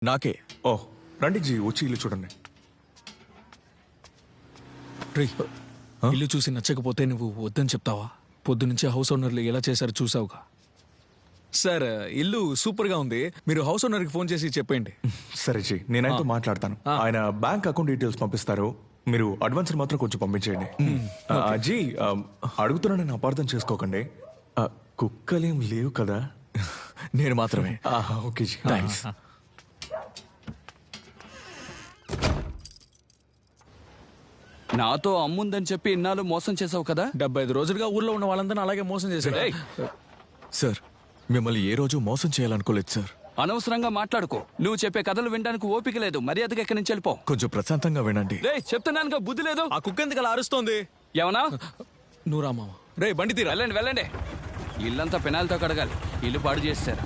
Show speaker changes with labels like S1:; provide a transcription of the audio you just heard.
S1: నాకే.
S2: ఓ రండి జీ, వచ్చి ఇల్లు చూడండి.
S1: ఇల్లు చూసి నచ్చకపోతే నువ్వు వద్దని చెప్తావా? పొద్దునుంచి హౌస్ ఓనర్లు ఎలా చేశారో చూసావుగా. సార్, ఇల్లు సూపర్ గా ఉంది. మీరు హౌస్ ఓనర్ కి ఫోన్ చేసి చెప్పండి.
S2: సరే జీ, నేను ఆయనతో మాట్లాడతాను. ఆయన బ్యాంక్ అకౌంట్ డీటెయిల్స్ పంపిస్తారు. మీరు అడ్వాన్స్ మాత్రం కొంచెం పంపించేయండి. జీ, అడుగుతున్నానని అపార్థం చేసుకోకండి. కుక్కలేం లేవు కదా?
S1: నేను మాత్రమే.
S2: Okay ji, thanks.
S3: నాతో అమ్ముందని చెప్పి ఇన్నాళ్ళు మోసం చేసావు కదా.
S1: 75 రోజులుగా ఊర్లో ఉన్న వాళ్ళందరినీ అలాగే మోసం చేశాడు.
S3: ఏయ్,
S1: సార్, మిమ్మల్ని ఏ రోజు మోసం చేయాలనుకోలేదు సార్.
S3: అనవసరంగా మాట్లాడుకో. నువ్వు చెప్పే కథలు వినడానికి ఓపిక లేదు. మర్యాదగా ఎక్కడి నుంచి వెళ్ళిపో.
S1: కొంచెం ప్రశాంతంగా వినండి.
S3: రే, చెప్తున్నానుగా, బుద్ధి లేదు.
S1: ఆ కుక్క ఎందుకు అలా అరుస్తోంది?
S3: ఏమన్నా?
S1: నువ్వు రా మామ. రే బండి తీరా.
S3: వెళ్ళండి వెళ్ళండి. ఇల్లంతా పెనాలతో కడగాలి. ఇల్లు పాడు చేస్తారు.